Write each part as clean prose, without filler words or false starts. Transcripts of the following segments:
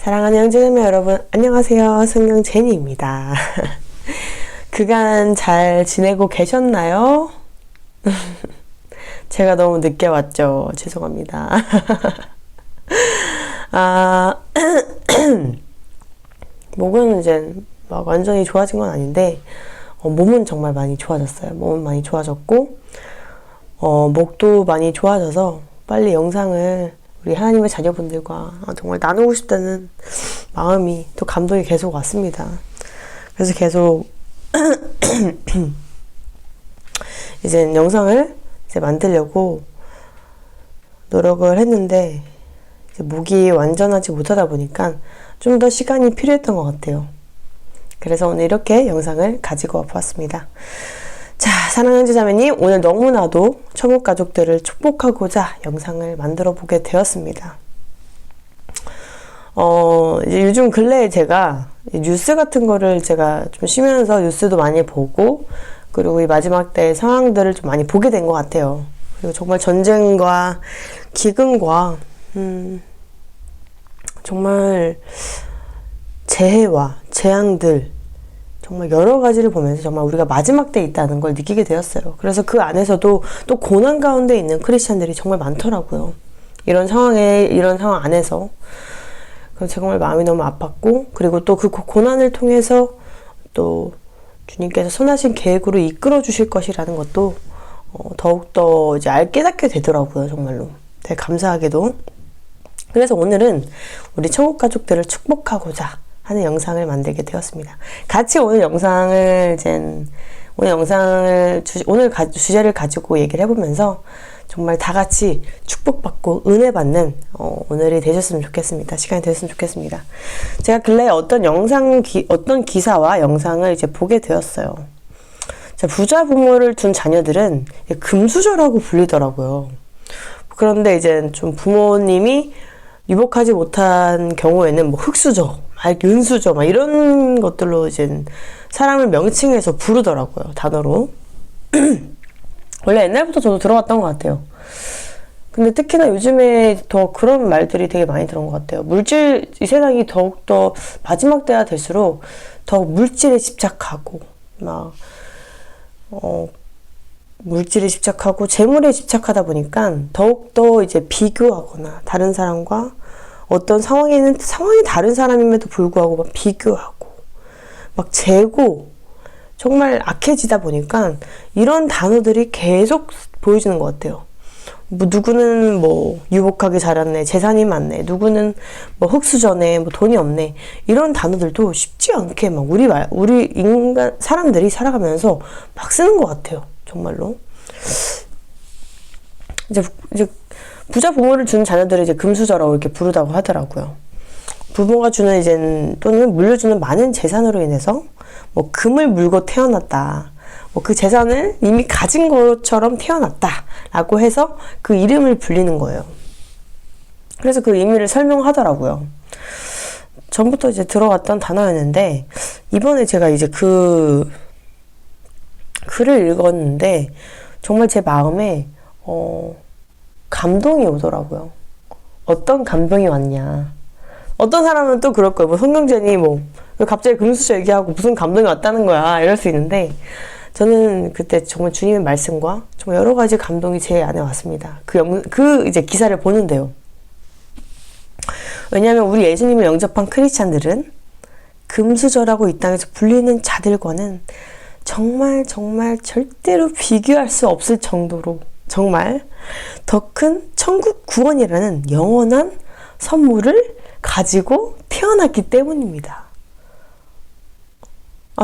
사랑하는 형제자매 여러분, 안녕하세요. 성령 제니입니다. 그간 잘 지내고 계셨나요? 제가 너무 늦게 왔죠. 죄송합니다. 목은 이제 막 완전히 좋아진 건 아닌데, 몸은 정말 많이 좋아졌어요. 몸은 많이 좋아졌고, 목도 많이 좋아져서 빨리 영상을 우리 하나님의 자녀분들과 정말 나누고 싶다는 마음이 또 감동이 계속 왔습니다. 그래서 계속 이제 영상을 이제 만들려고 노력을 했는데 이제 목이 완전하지 못하다 보니까 좀 더 시간이 필요했던 것 같아요. 그래서 오늘 이렇게 영상을 가지고 와봤습니다. 자, 사랑하는 형제자매님, 오늘 너무나도 천국 가족들을 축복하고자 영상을 만들어 보게 되었습니다. 이제 요즘 근래에 제가 뉴스 같은 거를 제가 좀 쉬면서 뉴스도 많이 보고, 그리고 이 마지막 때의 상황들을 좀 많이 보게 된 것 같아요. 그리고 정말 전쟁과 기근과, 정말 재해와 재앙들, 정말 여러 가지를 보면서 정말 우리가 마지막 때에 있다는 걸 느끼게 되었어요. 그래서 그 안에서도 또 고난 가운데 있는 크리스찬들이 정말 많더라고요. 이런 상황 안에서. 그래서 정말 마음이 너무 아팠고, 그리고 또 그 고난을 통해서 또 주님께서 선하신 계획으로 이끌어 주실 것이라는 것도 더욱더 이제 깨닫게 되더라고요. 정말로. 되게 감사하게도. 그래서 오늘은 우리 천국 가족들을 축복하고자 하는 영상을 만들게 되었습니다. 같이 오늘 주제를 가지고 얘기를 해보면서 정말 다 같이 축복받고 은혜 받는 오늘이 되셨으면 좋겠습니다. 시간이 되셨으면 좋겠습니다. 제가 근래에 어떤 기사와 영상을 이제 보게 되었어요. 자, 부자 부모를 둔 자녀들은 금수저라고 불리더라고요. 그런데 이제 좀 부모님이 유복하지 못한 경우에는 뭐 흙수저, 은수저, 이런 것들로 이제 사람을 명칭해서 부르더라고요. 단어로. 원래 옛날부터 저도 들어봤던 것 같아요. 근데 특히나 요즘에 더 그런 말들이 되게 많이 들은 것 같아요. 이 세상이 더욱더 마지막 때가 될수록 더욱 물질에 집착하고, 물질에 집착하고 재물에 집착하다 보니까 더욱더 이제 비교하거나 다른 사람과 어떤 상황이 다른 사람임에도 불구하고 막 비교하고 막 재고 정말 악해지다 보니까 이런 단어들이 계속 보여지는 것 같아요. 누구는 유복하게 자랐네, 재산이 많네, 누구는 흙수저네, 돈이 없네, 이런 단어들도 쉽지 않게 우리 인간 사람들이 살아가면서 막 쓰는 것 같아요. 정말로. 이제 부자 부모를 준 자녀들을 이제 금수저라고 이렇게 부르다고 하더라고요. 부모가 주는 또는 물려주는 많은 재산으로 인해서 금을 물고 태어났다. 그 재산을 이미 가진 것처럼 태어났다라고 해서 그 이름을 불리는 거예요. 그래서 그 의미를 설명하더라고요. 전부터 이제 들어왔던 단어였는데, 이번에 제가 이제 그 글을 읽었는데, 정말 제 마음에, 감동이 오더라고요. 어떤 감동이 왔냐. 어떤 사람은 또 그럴 거예요. 성경제니 왜 갑자기 금수저 얘기하고 무슨 감동이 왔다는 거야. 이럴 수 있는데, 저는 그때 정말 주님의 말씀과 정말 여러 가지 감동이 제 안에 왔습니다. 이제 기사를 보는데요. 왜냐하면 우리 예수님을 영접한 크리스찬들은 금수저라고 이 땅에서 불리는 자들과는 정말 절대로 비교할 수 없을 정도로 정말 더 큰 천국 구원이라는 영원한 선물을 가지고 태어났기 때문입니다.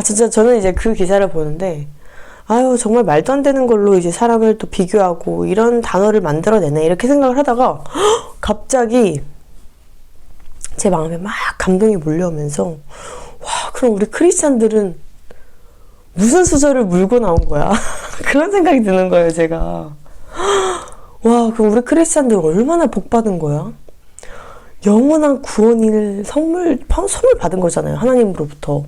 진짜 저는 이제 그 기사를 보는데, 정말 말도 안 되는 걸로 이제 사람을 또 비교하고 이런 단어를 만들어내네, 이렇게 생각을 하다가 갑자기 제 마음에 막 감동이 몰려오면서, 그럼 우리 크리스찬들은 무슨 수저를 물고 나온 거야? 그런 생각이 드는 거예요, 제가. 그럼 우리 크리스찬들 얼마나 복 받은 거야? 영원한 구원을 선물 받은 거잖아요. 하나님으로부터.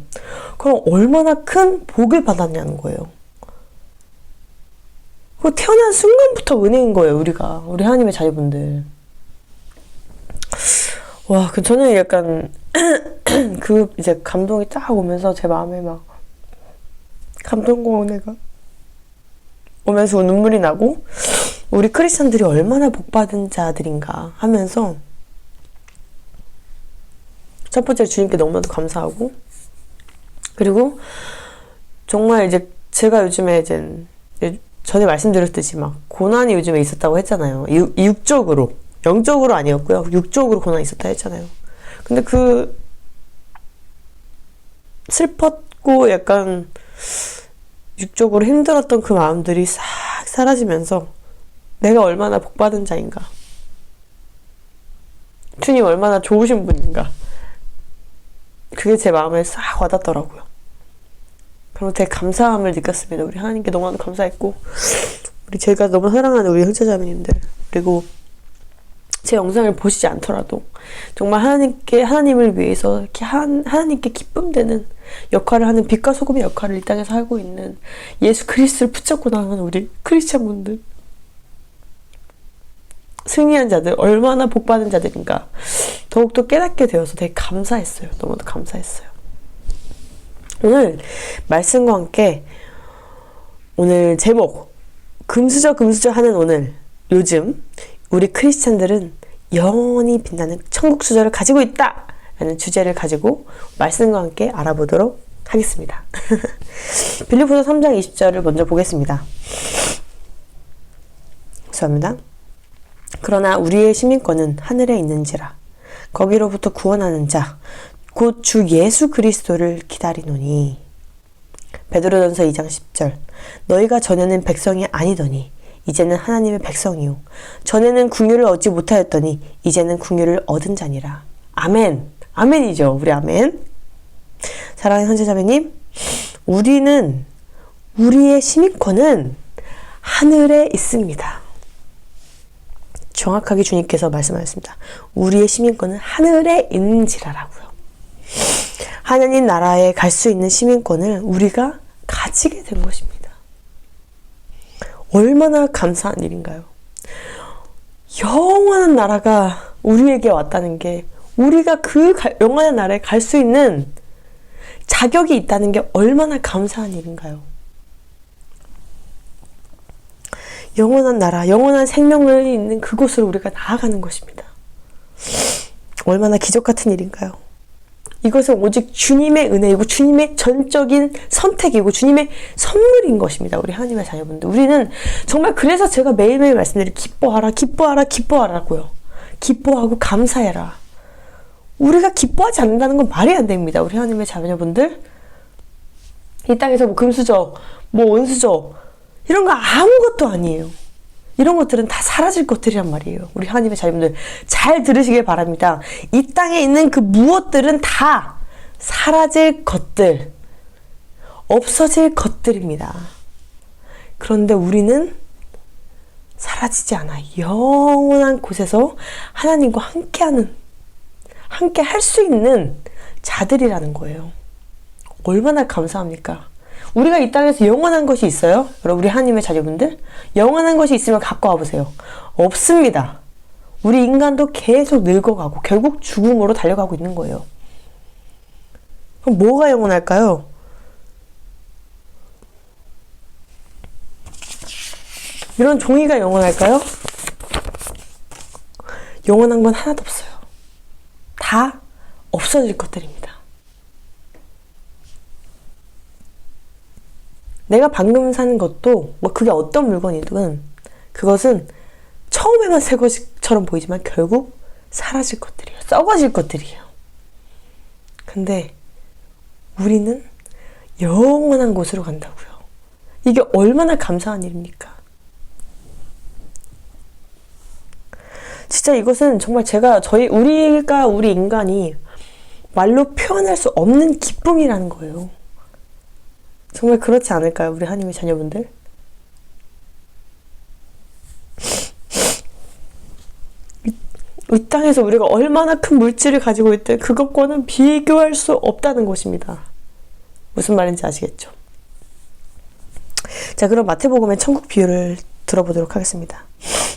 그럼 얼마나 큰 복을 받았냐는 거예요. 그 태어난 순간부터 은혜인 거예요, 우리 하나님의 자녀분들. 저는 약간 그 이제 감동이 딱 오면서 제 마음에 막 감동과 은혜가 오면서 눈물이 나고, 우리 크리스천들이 얼마나 복받은 자들인가 하면서 첫 번째 주님께 너무나도 감사하고, 그리고 정말 이제 제가 요즘에 이제 전에 말씀드렸듯이 막 고난이 요즘에 있었다고 했잖아요. 육적으로, 영적으로 아니었고요. 육적으로 고난이 있었다 했잖아요. 근데 그 슬펐고 약간 육적으로 힘들었던 그 마음들이 싹 사라지면서 내가 얼마나 복받은 자인가, 주님 얼마나 좋으신 분인가, 그게 제 마음에 싹 와닿더라고요. 그리고 되게 감사함을 느꼈습니다. 우리 하나님께 너무나도 감사했고, 우리 제가 너무 사랑하는 우리 형제자매님들, 그리고 제 영상을 보시지 않더라도 정말 하나님을 위해서 이렇게 하나님께 기쁨되는 역할을 하는 빛과 소금의 역할을 이 땅에서 하고 있는 예수 그리스도를 붙잡고 나가는 우리 크리스찬분들, 승리한 자들, 얼마나 복받은 자들인가 더욱더 깨닫게 되어서 되게 감사했어요. 너무도 감사했어요. 오늘 말씀과 함께, 오늘 제목 금수저 하는 오늘, 요즘 우리 크리스찬들은 영원히 빛나는 천국 수저를 가지고 있다 라는 주제를 가지고 말씀과 함께 알아보도록 하겠습니다. 빌립보서 3장 20절을 먼저 보겠습니다. 죄송합니다. 그러나 우리의 시민권은 하늘에 있는지라 거기로부터 구원하는 자 곧 주 예수 그리스도를 기다리노니. 베드로전서 2장 10절. 너희가 전에는 백성이 아니더니 이제는 하나님의 백성이요 전에는 긍휼을 얻지 못하였더니 이제는 긍휼을 얻은 자니라. 아멘. 아멘이죠. 우리 아멘. 사랑하는 형제자매님, 우리의 시민권은 하늘에 있습니다. 정확하게 주님께서 말씀하셨습니다. 우리의 시민권은 하늘에 있는지라라고요. 하나님 나라에 갈 수 있는 시민권을 우리가 가지게 된 것입니다. 얼마나 감사한 일인가요? 영원한 나라가 우리에게 왔다는 게, 우리가 그 영원한 나라에 갈 수 있는 자격이 있다는 게 얼마나 감사한 일인가요? 영원한 나라, 영원한 생명을 있는 그곳으로 우리가 나아가는 것입니다. 얼마나 기적 같은 일인가요? 이것은 오직 주님의 은혜이고 주님의 전적인 선택이고 주님의 선물인 것입니다. 우리 하나님의 자녀분들, 우리는 정말, 그래서 제가 매일매일 말씀드리는 기뻐하라, 기뻐하라, 기뻐하라고요. 기뻐하고 감사해라. 우리가 기뻐하지 않는다는 건 말이 안 됩니다. 우리 하나님의 자녀분들, 이 땅에서 뭐 금수저, 뭐 원수저, 이런 거 아무것도 아니에요. 이런 것들은 다 사라질 것들이란 말이에요. 우리 하나님의 자녀분들 잘 들으시길 바랍니다. 이 땅에 있는 그 무엇들은 다 사라질 것들, 없어질 것들입니다. 그런데 우리는 사라지지 않아. 영원한 곳에서 하나님과 함께 할 수 있는 자들이라는 거예요. 얼마나 감사합니까? 우리가 이 땅에서 영원한 것이 있어요? 여러분, 우리 하나님의 자녀분들, 영원한 것이 있으면 갖고 와보세요. 없습니다. 우리 인간도 계속 늙어가고 결국 죽음으로 달려가고 있는 거예요. 그럼 뭐가 영원할까요? 이런 종이가 영원할까요? 영원한 건 하나도 없어요. 다 없어질 것들입니다. 내가 방금 사는 것도, 뭐 그게 어떤 물건이든, 그것은 처음에만 새 것처럼 보이지만 결국 사라질 것들이에요. 썩어질 것들이에요. 근데 우리는 영원한 곳으로 간다고요. 이게 얼마나 감사한 일입니까? 진짜 이것은 정말 우리 인간이 말로 표현할 수 없는 기쁨이라는 거예요. 정말 그렇지 않을까요? 우리 하나님의 자녀분들? 이 땅에서 우리가 얼마나 큰 물질을 가지고 있든 그것과는 비교할 수 없다는 것입니다. 무슨 말인지 아시겠죠? 자, 그럼 마태복음의 천국 비유를 들어보도록 하겠습니다.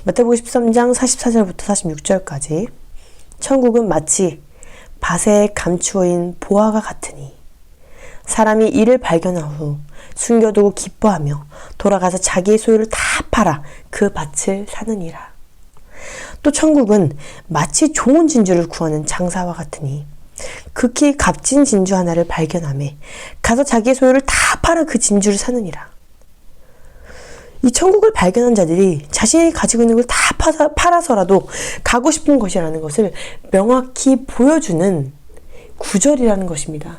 마태복음 13장 44절부터 46절까지. 천국은 마치 밭에 감추어인 보화가 같으니 사람이 이를 발견한 후 숨겨두고 기뻐하며 돌아가서 자기의 소유를 다 팔아 그 밭을 사느니라. 또 천국은 마치 좋은 진주를 구하는 장사와 같으니 극히 값진 진주 하나를 발견하매 가서 자기의 소유를 다 팔아 그 진주를 사느니라. 이 천국을 발견한 자들이 자신이 가지고 있는 걸 다 팔아서라도 가고 싶은 것이라는 것을 명확히 보여주는 구절이라는 것입니다.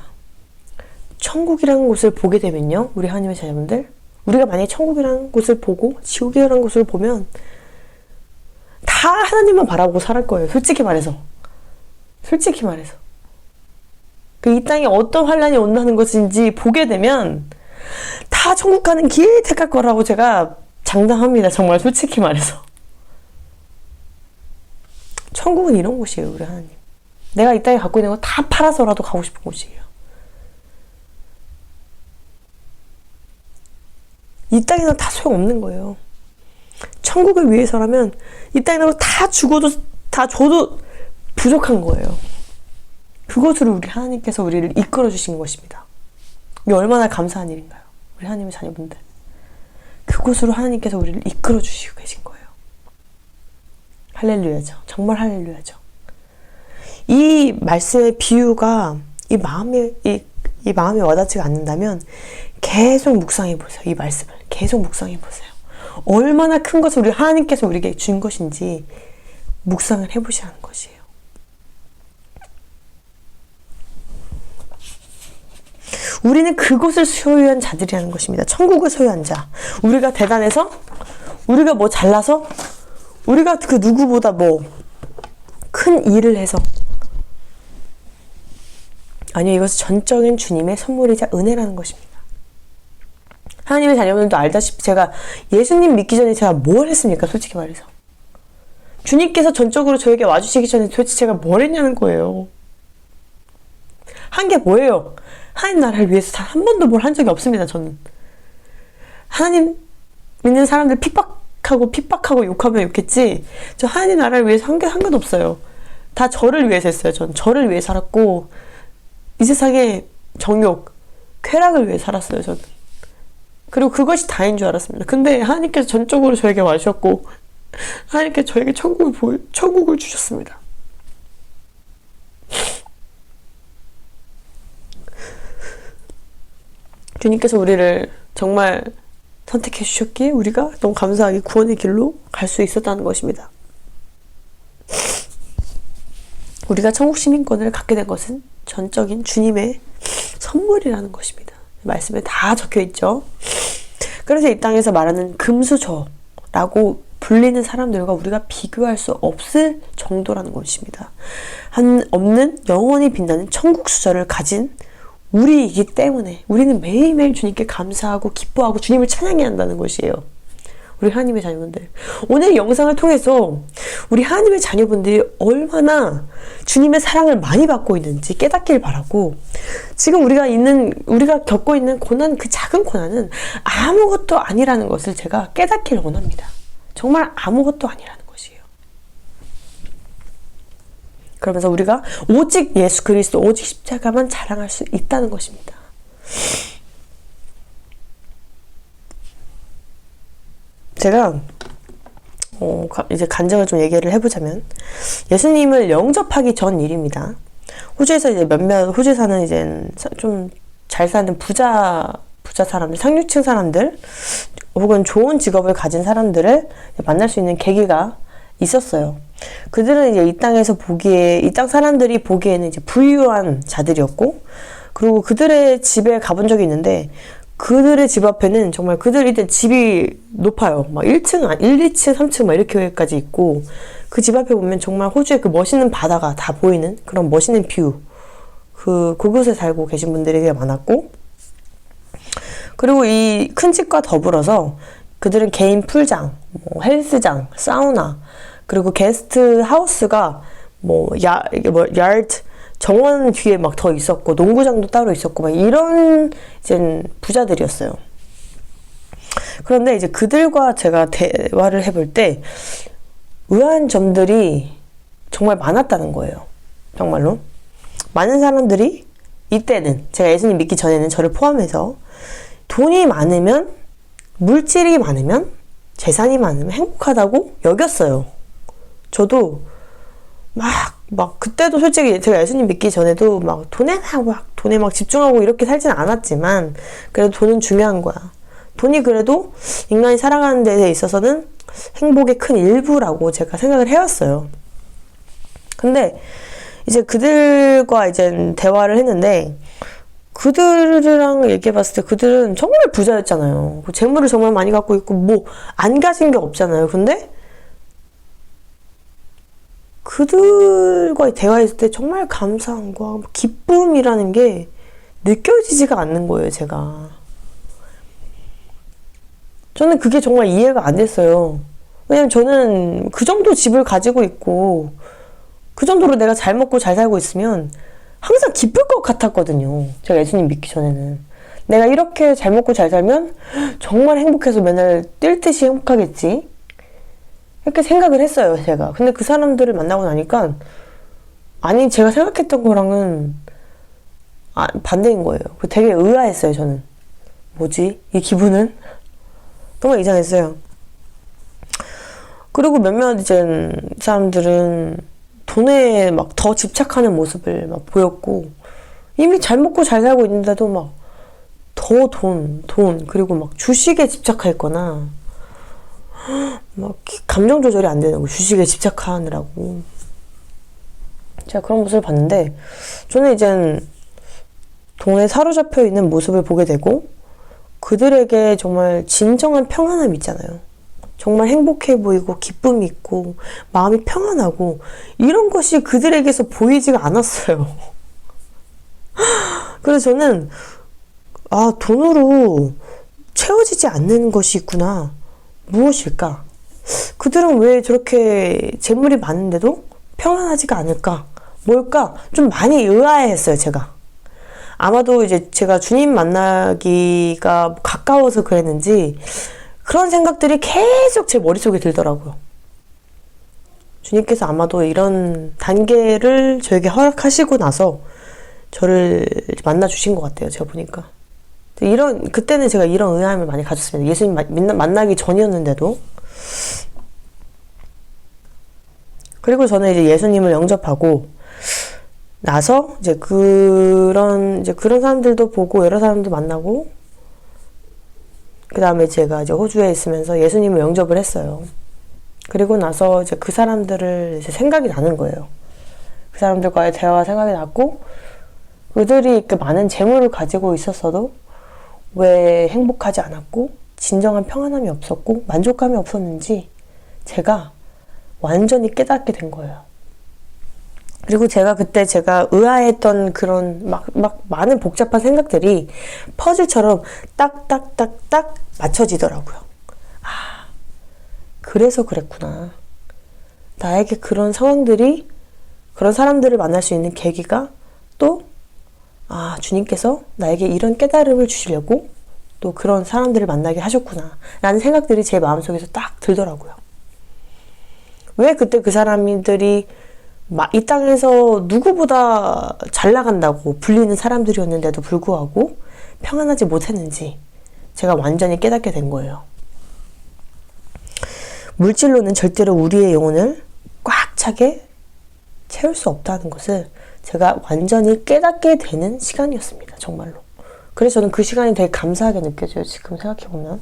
천국이라는 곳을 보게 되면요, 우리 하나님의 자녀분들, 우리가 만약에 천국이라는 곳을 보고 지옥이라는 곳을 보면 다 하나님만 바라보고 살 거예요. 솔직히 말해서. 이 땅에 어떤 환란이 온다는 것인지 보게 되면 다 천국 가는 길 택할 거라고 제가 장담합니다. 정말 솔직히 말해서. 천국은 이런 곳이에요, 우리 하나님. 내가 이 땅에 갖고 있는 거 다 팔아서라도 가고 싶은 곳이에요. 이 땅에는 다 소용없는 거예요. 천국을 위해서라면 이 땅에 있는 거 다 죽어도 다 줘도 부족한 거예요. 그것으로 우리 하나님께서 우리를 이끌어 주신 것입니다. 이게 얼마나 감사한 일인가요? 우리 하나님의 자녀분들. 그곳으로 하나님께서 우리를 이끌어 주시고 계신 거예요. 할렐루야죠. 정말 할렐루야죠. 이 말씀의 비유가 이 마음에 와닿지가 않는다면 계속 묵상해 보세요. 이 말씀을 계속 묵상해 보세요. 얼마나 큰 것을 우리 하나님께서 우리에게 준 것인지 묵상을 해보시라는 것이에요. 우리는 그곳을 소유한 자들이라는 것입니다. 천국을 소유한 자. 우리가 대단해서, 우리가 뭐 잘나서, 우리가 그 누구보다 뭐 큰 일을 해서, 아니요, 이것은 전적인 주님의 선물이자 은혜라는 것입니다. 하나님의 자녀분들도 알다시피 제가 예수님 믿기 전에 제가 뭘 했습니까? 솔직히 말해서. 주님께서 전적으로 저에게 와주시기 전에 도대체 제가 뭘 했냐는 거예요. 한 게 뭐예요? 하나님 나라를 위해서 단 한 번도 뭘 한 적이 없습니다. 저는. 하나님 믿는 사람들 핍박하고 욕하면 욕했지, 저 하나님 나라를 위해서 한 건 없어요. 다 저를 위해서 했어요. 전 저를 위해 살았고, 이 세상의 정욕, 쾌락을 위해 살았어요. 저는. 그리고 그것이 다인 줄 알았습니다. 근데 하나님께서 전적으로 저에게 와주셨고, 하나님께서 저에게 천국을 주셨습니다. 주님께서 우리를 정말 선택해 주셨기에 우리가 너무 감사하게 구원의 길로 갈 수 있었다는 것입니다. 우리가 천국 시민권을 갖게 된 것은 전적인 주님의 선물이라는 것입니다. 말씀에 다 적혀 있죠. 그래서 이 땅에서 말하는 금수저라고 불리는 사람들과 우리가 비교할 수 없을 정도라는 것입니다. 없는 영원히 빛나는 천국 수저를 가진 우리이기 때문에 우리는 매일매일 주님께 감사하고 기뻐하고 주님을 찬양해야 한다는 것이에요. 우리 하나님의 자녀분들, 오늘 영상을 통해서 우리 하나님의 자녀분들이 얼마나 주님의 사랑을 많이 받고 있는지 깨닫길 바라고, 지금 우리가 겪고 있는 고난, 그 작은 고난은 아무것도 아니라는 것을 제가 깨닫길 원합니다. 정말 아무것도 아니라는 것이에요. 그러면서 우리가 오직 예수 그리스도, 오직 십자가만 자랑할 수 있다는 것입니다. 제가 이제 간증을 좀 얘기를 해보자면, 예수님을 영접하기 전 일입니다. 호주에서 이제 호주에 사는 이제 좀 잘 사는 부자 사람들, 상류층 사람들, 혹은 좋은 직업을 가진 사람들을 만날 수 있는 계기가 있었어요. 그들은 이제 이 땅 사람들이 보기에는 이제 부유한 자들이었고, 그리고 그들의 집에 가본 적이 있는데, 그들의 집 앞에는 정말 그들이 집이 높아요. 막 1층, 1, 2층, 3층 막 이렇게까지 있고, 그 집 앞에 보면 정말 호주의 그 멋있는 바다가 다 보이는 그런 멋있는 뷰, 그곳에 살고 계신 분들이 되게 많았고, 그리고 이 큰 집과 더불어서 그들은 개인 풀장, 헬스장, 사우나, 그리고 게스트 하우스가 야드, 정원 뒤에 막 더 있었고, 농구장도 따로 있었고, 막 이런 이제 부자들이었어요. 그런데 이제 그들과 제가 대화를 해볼 때 의아한 점들이 정말 많았다는 거예요. 정말로. 많은 사람들이 이때는 제가 예수님 믿기 전에는 저를 포함해서 돈이 많으면 물질이 많으면 재산이 많으면 행복하다고 여겼어요. 저도 막 그때도 솔직히 제가 예수님 믿기 전에도 막 돈에 막 집중하고 이렇게 살진 않았지만 그래도 돈은 중요한 거야. 돈이 그래도 인간이 살아가는 데 있어서는 행복의 큰 일부라고 제가 생각을 해왔어요. 근데 이제 그들과 이제 대화를 했는데 그들이랑 얘기해봤을 때 그들은 정말 부자였잖아요. 재물을 정말 많이 갖고 있고 뭐 안 가진 게 없잖아요. 근데 그들과 대화했을 때 정말 감사함과 기쁨이라는 게 느껴지지가 않는 거예요, 제가. 저는 그게 정말 이해가 안 됐어요. 왜냐면 저는 그 정도 집을 가지고 있고 그 정도로 내가 잘 먹고 잘 살고 있으면 항상 기쁠 것 같았거든요. 제가 예수님 믿기 전에는. 내가 이렇게 잘 먹고 잘 살면 정말 행복해서 맨날 뛸 듯이 행복하겠지. 이렇게 생각을 했어요, 제가. 근데 그 사람들을 만나고 나니까 아니, 제가 생각했던 거랑은 반대인 거예요. 되게 의아했어요, 저는. 뭐지? 이 기분은? 정말 이상했어요. 그리고 몇몇 이제 사람들은 돈에 막 더 집착하는 모습을 막 보였고, 이미 잘 먹고 잘 살고 있는데도 막 더 돈, 그리고 막 주식에 집착했거나, 막 감정 조절이 안 되는 거, 주식에 집착하느라고. 제가 그런 모습을 봤는데, 저는 이젠 돈에 사로잡혀 있는 모습을 보게 되고, 그들에게 정말 진정한 평안함이 있잖아요. 정말 행복해 보이고 기쁨이 있고 마음이 평안하고 이런 것이 그들에게서 보이지가 않았어요. 그래서 저는 돈으로 채워지지 않는 것이 있구나. 무엇일까? 그들은 왜 저렇게 재물이 많은데도 평안하지가 않을까? 뭘까? 좀 많이 의아해했어요, 제가. 아마도 이제 제가 주님 만나기가 가까워서 그랬는지 그런 생각들이 계속 제 머릿속에 들더라고요. 주님께서 아마도 이런 단계를 저에게 허락하시고 나서 저를 만나 주신 것 같아요. 제가 보니까. 그때는 제가 이런 의아함을 많이 가졌습니다. 예수님 만나기 전이었는데도. 그리고 저는 이제 예수님을 영접하고 나서 이제 그런 사람들도 보고 여러 사람도 만나고 그 다음에 제가 이제 호주에 있으면서 예수님을 영접을 했어요. 그리고 나서 이제 그 사람들을 이제 생각이 나는 거예요. 그 사람들과의 대화가 생각이 났고, 그들이 이렇게 많은 재물을 가지고 있었어도 왜 행복하지 않았고, 진정한 평안함이 없었고, 만족감이 없었는지 제가 완전히 깨닫게 된 거예요. 그리고 그때 제가 의아했던 그런 막 많은 복잡한 생각들이 퍼즐처럼 딱딱딱딱 맞춰지더라고요. 그래서 그랬구나. 나에게 그런 상황들이, 그런 사람들을 만날 수 있는 계기가 또, 주님께서 나에게 이런 깨달음을 주시려고 또 그런 사람들을 만나게 하셨구나. 라는 생각들이 제 마음속에서 딱 들더라고요. 왜 그때 그 사람들이 이 땅에서 누구보다 잘 나간다고 불리는 사람들이었는데도 불구하고 평안하지 못했는지 제가 완전히 깨닫게 된 거예요. 물질로는 절대로 우리의 영혼을 꽉 차게 채울 수 없다는 것을 제가 완전히 깨닫게 되는 시간이었습니다. 정말로. 그래서 저는 그 시간이 되게 감사하게 느껴져요. 지금 생각해보면.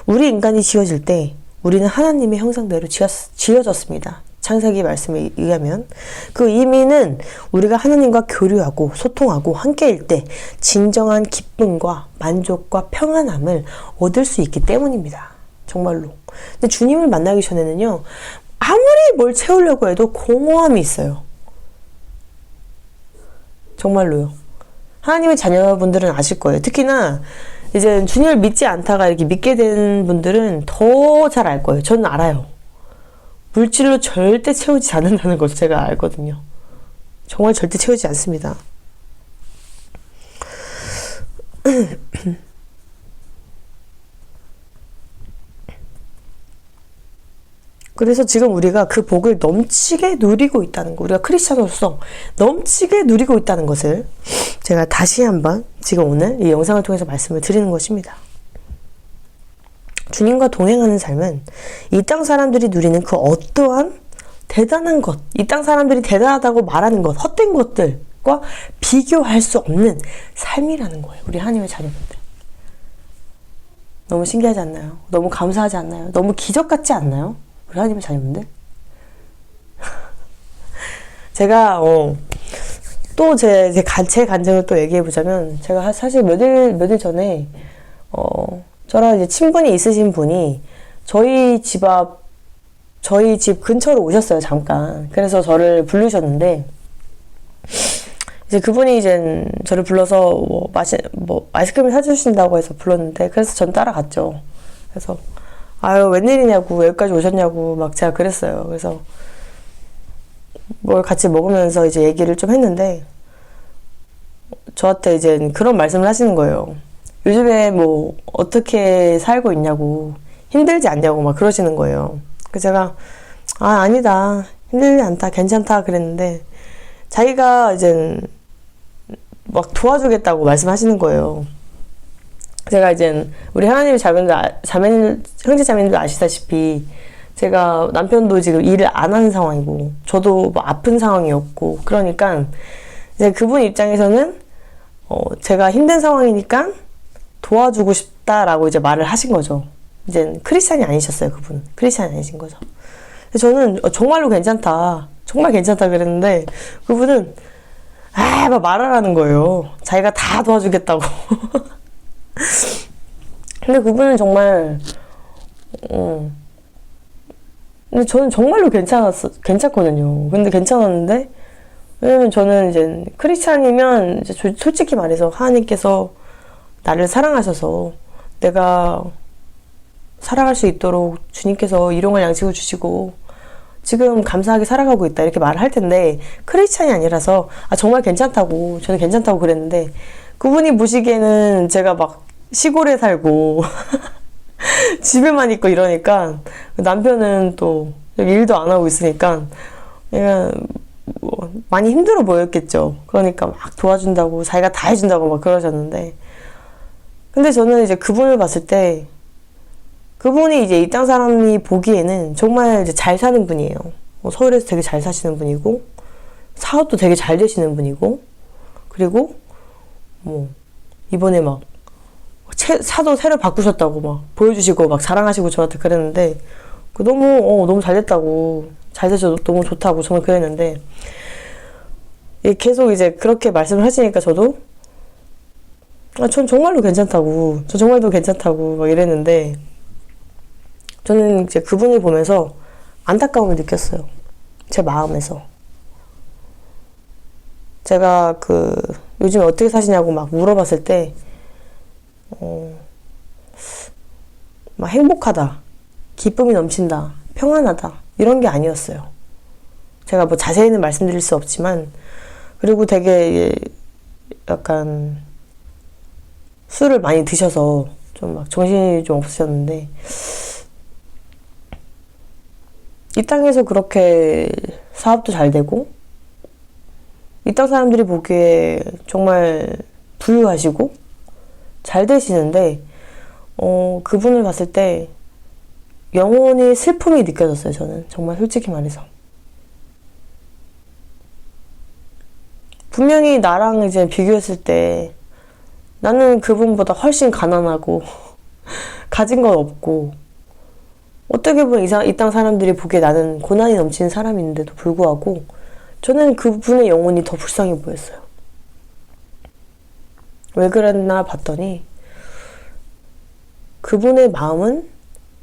우리 인간이 지어질 때 우리는 하나님의 형상대로 지어졌습니다. 창세기 말씀에 의하면 그 의미는 우리가 하나님과 교류하고 소통하고 함께일 때 진정한 기쁨과 만족과 평안함을 얻을 수 있기 때문입니다. 정말로. 근데 주님을 만나기 전에는요, 아무리 뭘 채우려고 해도 공허함이 있어요. 정말로요. 하나님의 자녀분들은 아실 거예요. 특히나 이제 주님을 믿지 않다가 이렇게 믿게 된 분들은 더 잘 알 거예요. 저는 알아요. 물질로 절대 채우지 않는다는 것을 제가 알거든요. 정말 절대 채우지 않습니다. 그래서 지금 우리가 그 복을 넘치게 누리고 있다는 거, 우리가 크리스찬으로서 넘치게 누리고 있다는 것을 제가 다시 한번 지금 오늘 이 영상을 통해서 말씀을 드리는 것입니다. 주님과 동행하는 삶은 이 땅 사람들이 누리는 그 어떠한 대단한 것, 이 땅 사람들이 대단하다고 말하는 것, 헛된 것들과 비교할 수 없는 삶이라는 거예요. 우리 하나님의 자녀분들. 너무 신기하지 않나요? 너무 감사하지 않나요? 너무 기적 같지 않나요? 우리 하나님의 자녀분들? 제가 또 제 간증을 또 얘기해 보자면, 제가 사실 며칠 전에 저랑 이제 친분이 있으신 분이 저희 집 근처로 오셨어요, 잠깐. 그래서 저를 부르셨는데, 이제 그분이 이제 저를 불러서 아이스크림을 사주신다고 해서 불렀는데, 그래서 전 따라갔죠. 그래서, 아유, 웬일이냐고, 여기까지 오셨냐고, 막 제가 그랬어요. 그래서, 뭘 같이 먹으면서 이제 얘기를 좀 했는데, 저한테 이제 그런 말씀을 하시는 거예요. 요즘에 뭐, 어떻게 살고 있냐고, 힘들지 않냐고 막 그러시는 거예요. 그래서 제가, 아니다. 힘들지 않다. 괜찮다. 그랬는데, 자기가 이제 막 도와주겠다고 말씀하시는 거예요. 제가 이제 우리 하나님의 형제 자매님들 아시다시피 제가 남편도 지금 일을 안 하는 상황이고 저도 뭐 아픈 상황이었고, 그러니까 이제 그분 입장에서는 제가 힘든 상황이니까 도와주고 싶다라고 이제 말을 하신 거죠. 이제 크리스찬이 아니셨어요. 그분은 크리스찬이 아니신 거죠. 저는 정말로 괜찮다, 정말 괜찮다 그랬는데 그분은 막 말하라는 거예요. 자기가 다 도와주겠다고. 근데 그분은 정말 근데 저는 정말로 괜찮거든요. 근데 괜찮았는데, 왜냐면 저는 이제 크리스찬이면 이제 솔직히 말해서 하나님께서 나를 사랑하셔서 내가 살아갈 수 있도록 주님께서 일용할 양식을 주시고 지금 감사하게 살아가고 있다 이렇게 말을 할 텐데, 크리스찬이 아니라서 정말 괜찮다고, 저는 괜찮다고 그랬는데, 그분이 보시기에는 제가 막 시골에 살고 집에만 있고 이러니까, 남편은 또 일도 안 하고 있으니까 그냥 많이 힘들어 보였겠죠. 그러니까 막 도와준다고, 자기가 다 해준다고 막 그러셨는데, 근데 저는 이제 그분을 봤을 때 그분이 이제 이 땅 사람이 보기에는 정말 이제 잘 사는 분이에요. 서울에서 되게 잘 사시는 분이고, 사업도 되게 잘 되시는 분이고, 그리고 뭐 이번에 막 차도 새로 바꾸셨다고 막 보여주시고 막 자랑하시고 저한테 그랬는데, 너무 잘 됐다고, 잘 되셔서 너무 좋다고 저는 그랬는데, 계속 이제 그렇게 말씀을 하시니까 저도 전 정말로 괜찮다고, 저 정말로 괜찮다고 막 이랬는데, 저는 이제 그분을 보면서 안타까움을 느꼈어요. 제 마음에서. 제가 요즘에 어떻게 사시냐고 막 물어봤을 때, 막 행복하다, 기쁨이 넘친다, 평안하다, 이런 게 아니었어요. 제가 뭐 자세히는 말씀드릴 수 없지만, 그리고 되게 약간 술을 많이 드셔서 좀 막 정신이 좀 없으셨는데, 이 땅에서 그렇게 사업도 잘 되고, 이 땅 사람들이 보기에 정말 부유하시고 잘 되시는데, 그분을 봤을 때 영혼의 슬픔이 느껴졌어요. 저는 정말 솔직히 말해서. 분명히 나랑 이제 비교했을 때 나는 그분보다 훨씬 가난하고 가진 건 없고, 어떻게 보면 이 땅 사람들이 보기에 나는 고난이 넘치는 사람인데도 불구하고 저는 그분의 영혼이 더 불쌍해 보였어요. 왜 그랬나 봤더니 그분의 마음은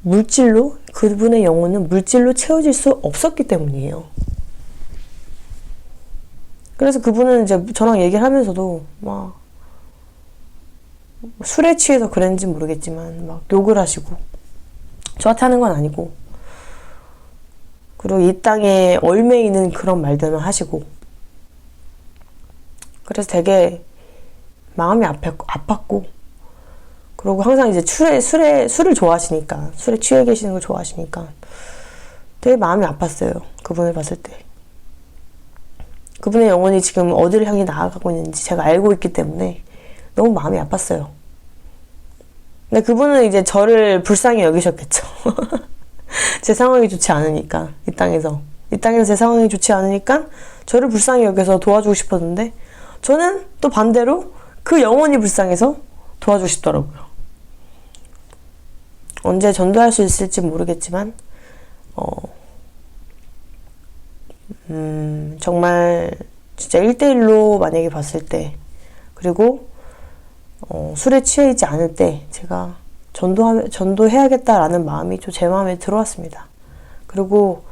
물질로, 그분의 영혼은 물질로 채워질 수 없었기 때문이에요. 그래서 그분은 이제 저랑 얘기를 하면서도 막 술에 취해서 그랬는지 모르겠지만 막 욕을 하시고, 저한테 하는 건 아니고, 그리고 이 땅에 얽매이는 그런 말들만 하시고, 그래서 되게 마음이 아팠고, 그리고 항상 이제 술을 좋아하시니까, 술에 취해 계시는 걸 좋아하시니까, 되게 마음이 아팠어요. 그분을 봤을 때. 그분의 영혼이 지금 어디를 향해 나아가고 있는지 제가 알고 있기 때문에 너무 마음이 아팠어요. 근데 그분은 이제 저를 불쌍히 여기셨겠죠. 제 상황이 좋지 않으니까, 이 땅에서 제 상황이 좋지 않으니까 저를 불쌍히 여겨서 도와주고 싶었는데, 저는 또 반대로 그 영혼이 불쌍해서 도와주고 싶더라고요. 언제 전도할 수 있을지 모르겠지만 정말 진짜 1대1로 만약에 봤을 때, 그리고 술에 취해 있지 않을 때 제가 전도해야겠다라는 마음이 좀 제 마음에 들어왔습니다. 그리고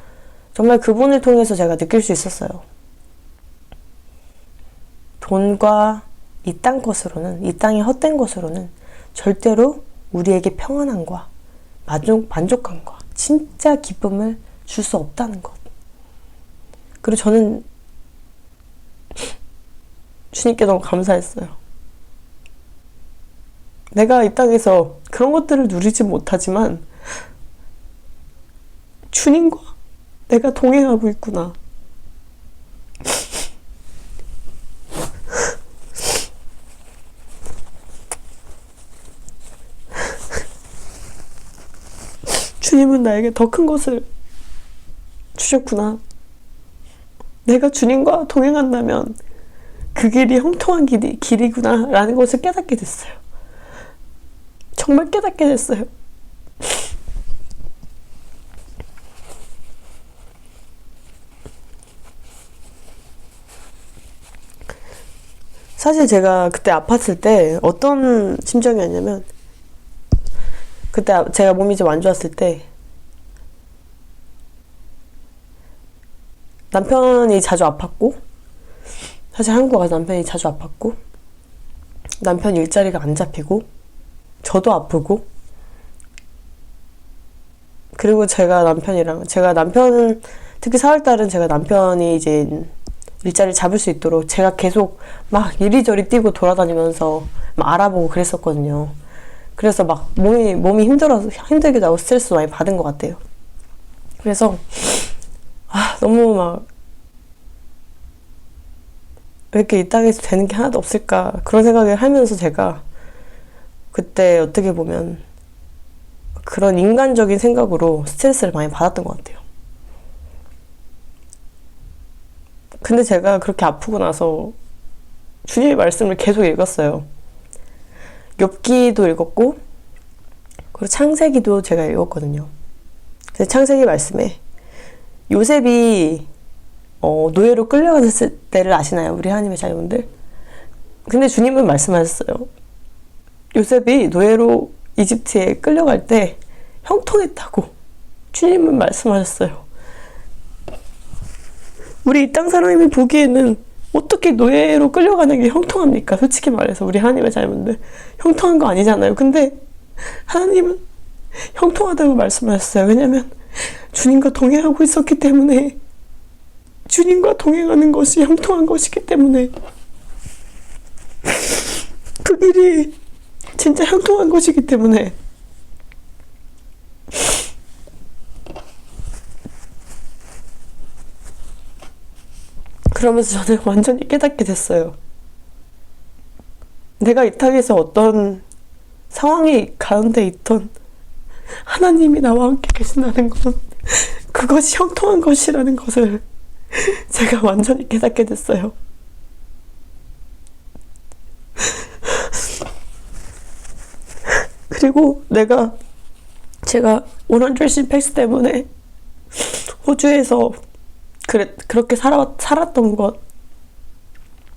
정말 그분을 통해서 제가 느낄 수 있었어요. 돈과 이 땅 것으로는, 이 땅의 헛된 것으로는 절대로 우리에게 평안함과 만족감과 진짜 기쁨을 줄 수 없다는 것. 그리고 저는 주님께 너무 감사했어요. 내가 이 땅에서 그런 것들을 누리지 못하지만 주님과 내가 동행하고 있구나. 주님은 나에게 더 큰 것을 주셨구나. 내가 주님과 동행한다면 그 길이 형통한 길이구나 라는 것을 깨닫게 됐어요. 정말 깨닫게 됐어요. 사실 제가 그때 아팠을 때 어떤 심정이었냐면, 그때 제가 몸이 좀 안 좋았을 때 남편이 자주 아팠고, 사실 한국 와서 남편이 자주 아팠고, 남편 일자리가 안 잡히고, 저도 아프고, 그리고 제가 남편, 특히 4월달은 제가 남편이 이제 일자리를 잡을 수 있도록 제가 계속 막 이리저리 뛰고 돌아다니면서 막 알아보고 그랬었거든요. 그래서 막 몸이 힘들기도 하고 스트레스 많이 받은 것 같아요. 그래서 너무 막 왜 이렇게 이 땅에서 되는 게 하나도 없을까, 그런 생각을 하면서 제가 그때 어떻게 보면 그런 인간적인 생각으로 스트레스를 많이 받았던 것 같아요. 근데 제가 그렇게 아프고 나서 주님의 말씀을 계속 읽었어요. 욥기도 읽었고, 그리고 창세기도 제가 읽었거든요. 그래서 창세기 말씀에 요셉이 노예로 끌려갔을 때를 아시나요? 우리 하나님의 자녀분들? 근데 주님은 말씀하셨어요. 요셉이 노예로 이집트에 끌려갈 때 형통했다고 주님은 말씀하셨어요. 우리 이 땅 사람이 보기에는 어떻게 노예로 끌려가는 게 형통합니까? 솔직히 말해서 우리 하나님의 자녀분들 형통한 거 아니잖아요. 근데 하나님은 형통하다고 말씀하셨어요. 왜냐면 주님과 동행하고 있었기 때문에, 주님과 동행하는 것이 형통한 것이기 때문에, 그 길이 진짜 형통한 것이기 때문에, 그러면서 저는 완전히 깨닫게 됐어요. 내가 이 땅에서 어떤 상황이 가운데 있던 하나님이 나와 함께 계신다는 건 그것이 형통한 것이라는 것을 제가 완전히 깨닫게 됐어요. 그리고 제가 100 팩스 때문에 호주에서 그렇게 살았던 것,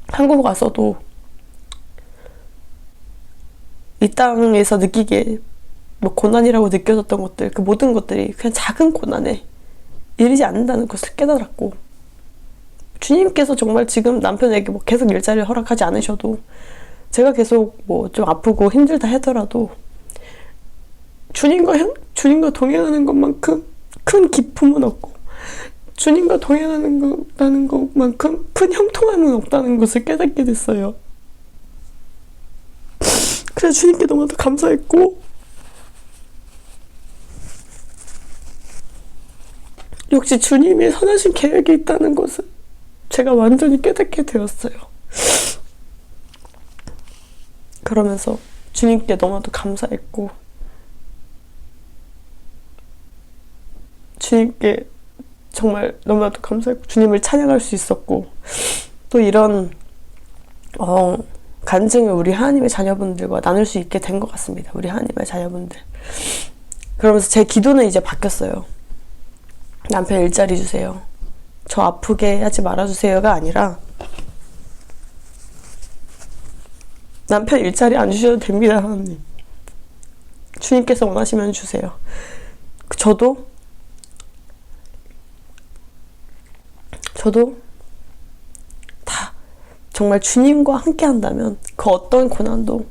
한국 와서도 이 땅에서 느끼기에 뭐 고난이라고 느껴졌던 것들, 그 모든 것들이 그냥 작은 고난에 이르지 않는다는 것을 깨달았고, 주님께서 정말 지금 남편에게 뭐 계속 일자리를 허락하지 않으셔도, 제가 계속 뭐 좀 아프고 힘들다 하더라도 주님과 동행하는 것만큼 큰 기쁨은 없고, 주님과 동행하는 것만큼 큰 형통함은 없다는 것을 깨닫게 됐어요. 그래서 주님께 너무나도 감사했고, 역시 주님이 선하신 계획이 있다는 것을 제가 완전히 깨닫게 되었어요. 그러면서 주님께 너무나도 감사했고, 주님께 정말 너무나도 감사했고, 주님을 찬양할 수 있었고, 또 이런 간증을 우리 하나님의 자녀분들과 나눌 수 있게 된 것 같습니다. 우리 하나님의 자녀분들. 그러면서 제 기도는 이제 바뀌었어요. 남편 일자리 주세요. 저 아프게 하지 말아주세요가 아니라, 남편 일자리 안 주셔도 됩니다, 하나님. 주님께서 원하시면 주세요. 저도 다 정말 주님과 함께 한다면 그 어떤 고난도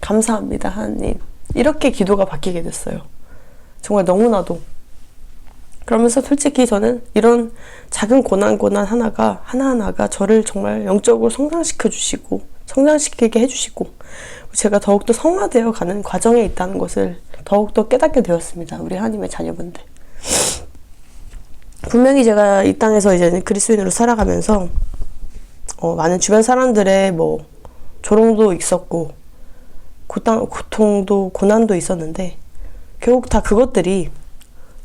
감사합니다, 하나님. 이렇게 기도가 바뀌게 됐어요. 정말 너무나도. 그러면서 솔직히 저는 이런 작은 고난 하나하나가 저를 정말 영적으로 성장시켜 주시고, 성장시키게 해주시고, 제가 더욱더 성화되어 가는 과정에 있다는 것을 더욱더 깨닫게 되었습니다. 우리 하나님의 자녀분들. 분명히 제가 이 땅에서 이제 그리스도인으로 살아가면서 많은 주변 사람들의 조롱도 있었고, 고통도 고난도 있었는데, 결국 다 그것들이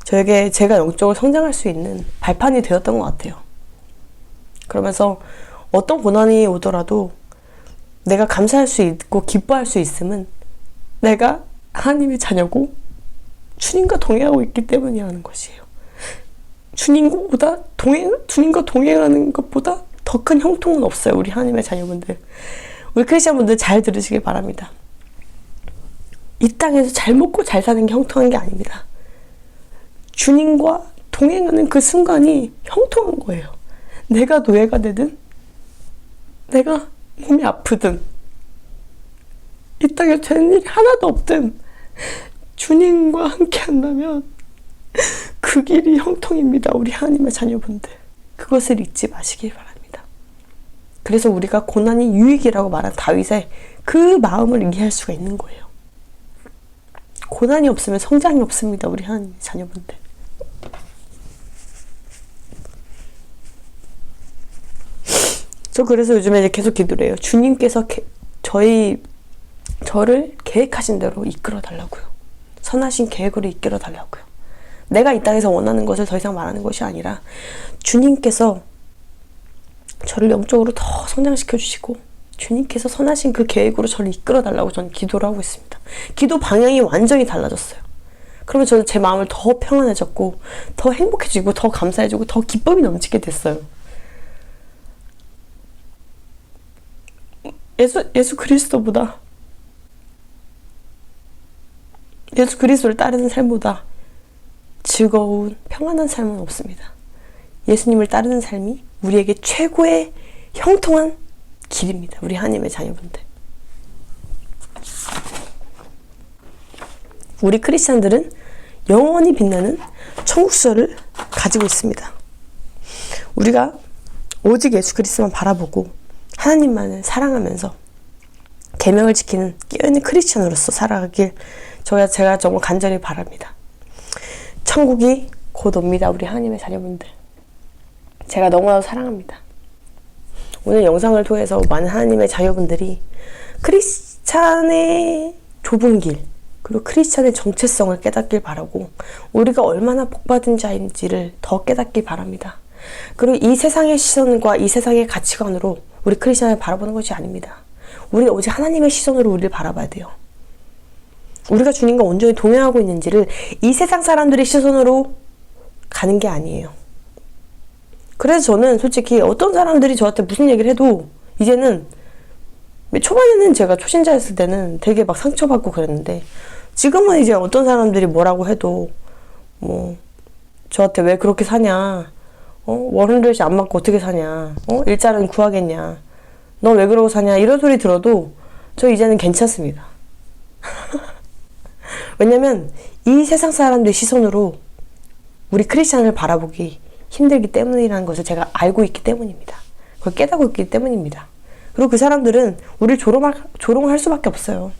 저에게 제가 영적으로 성장할 수 있는 발판이 되었던 것 같아요. 그러면서 어떤 고난이 오더라도 내가 감사할 수 있고 기뻐할 수 있음은 내가 하나님의 자녀고 주님과 동행하고 있기 때문이라는 것이에요. 주님과 동행하는 것보다 더 큰 형통은 없어요. 우리 하나님의 자녀분들, 우리 크리스천분들 잘 들으시길 바랍니다. 이 땅에서 잘 먹고 잘 사는 게 형통한 게 아닙니다. 주님과 동행하는 그 순간이 형통한 거예요. 내가 노예가 되든, 내가 몸이 아프든, 이 땅에 되는 일이 하나도 없든, 주님과 함께 한다면 그 길이 형통입니다. 우리 하나님의 자녀분들. 그것을 잊지 마시길 바랍니다. 그래서 우리가 고난이 유익이라고 말한 다윗의 그 마음을 이해할 수가 있는 거예요. 고난이 없으면 성장이 없습니다. 우리 하나님의 자녀분들. 저 그래서 요즘에 이제 계속 기도를 해요. 주님께서 저를 계획하신 대로 이끌어 달라고요. 선하신 계획으로 이끌어 달라고요. 내가 이 땅에서 원하는 것을 더 이상 말하는 것이 아니라 주님께서 저를 영적으로 더 성장시켜 주시고, 주님께서 선하신 그 계획으로 저를 이끌어 달라고 저는 기도를 하고 있습니다. 기도 방향이 완전히 달라졌어요. 그러면 저는 제 마음을 더 평안해졌고, 더 행복해지고, 더 감사해지고, 더 기쁨이 넘치게 됐어요. 예수 그리스도보다, 예수 그리스도를 따르는 삶보다 즐거운 평안한 삶은 없습니다. 예수님을 따르는 삶이 우리에게 최고의 형통한 길입니다. 우리 하나님의 자녀분들. 우리 크리스찬들은 영원히 빛나는 천국서를 가지고 있습니다. 우리가 오직 예수 그리스도만 바라보고 하나님만을 사랑하면서 계명을 지키는 깨어있는 크리스찬으로서 살아가길 제가 정말 간절히 바랍니다. 천국이 곧 옵니다. 우리 하나님의 자녀분들. 제가 너무나도 사랑합니다. 오늘 영상을 통해서 많은 하나님의 자녀분들이 크리스찬의 좁은 길, 그리고 크리스찬의 정체성을 깨닫길 바라고, 우리가 얼마나 복받은 자인지를 더 깨닫길 바랍니다. 그리고 이 세상의 시선과 이 세상의 가치관으로 우리 크리스찬을 바라보는 것이 아닙니다. 우리는 오직 하나님의 시선으로 우리를 바라봐야 돼요. 우리가 주님과 온전히 동행하고 있는지를 이 세상 사람들의 시선으로 가는 게 아니에요. 그래서 저는 솔직히 어떤 사람들이 저한테 무슨 얘기를 해도, 이제는 초반에는 제가 초신자였을 때는 되게 막 상처받고 그랬는데, 지금은 이제 어떤 사람들이 뭐라고 해도 저한테 왜 그렇게 사냐, 월흔들씩 안 맞고 어떻게 사냐, 일자리는 구하겠냐, 너 왜 그러고 사냐, 이런 소리 들어도 저 이제는 괜찮습니다. 왜냐면 이 세상 사람들의 시선으로 우리 크리스찬을 바라보기 힘들기 때문이라는 것을 제가 알고 있기 때문입니다. 그걸 깨닫고 있기 때문입니다. 그리고 그 사람들은 우리를 조롱할 수밖에 없어요.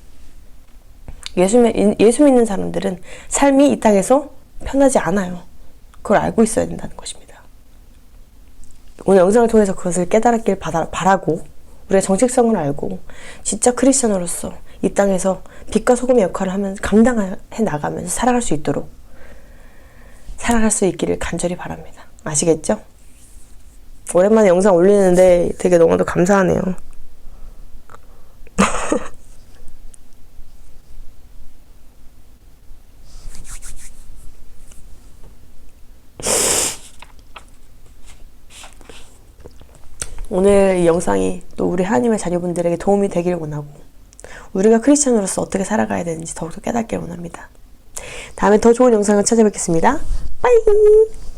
예수 믿는 사람들은 삶이 이 땅에서 편하지 않아요. 그걸 알고 있어야 된다는 것입니다. 오늘 영상을 통해서 그것을 깨달았길 바라고 우리의 정체성을 알고 진짜 크리스천으로서 이 땅에서 빛과 소금의 역할을 하면서 감당해 나가면서 살아갈 수 있도록 살아갈 수 있기를 간절히 바랍니다. 아시겠죠? 오랜만에 영상 올리는데 되게 너무도 감사하네요. 오늘 이 영상이 또 우리 하나님의 자녀분들에게 도움이 되길 원하고 우리가 크리스천으로서 어떻게 살아가야 되는지 더욱더 깨닫길 원합니다. 다음에 더 좋은 영상을 찾아뵙겠습니다. 빠이!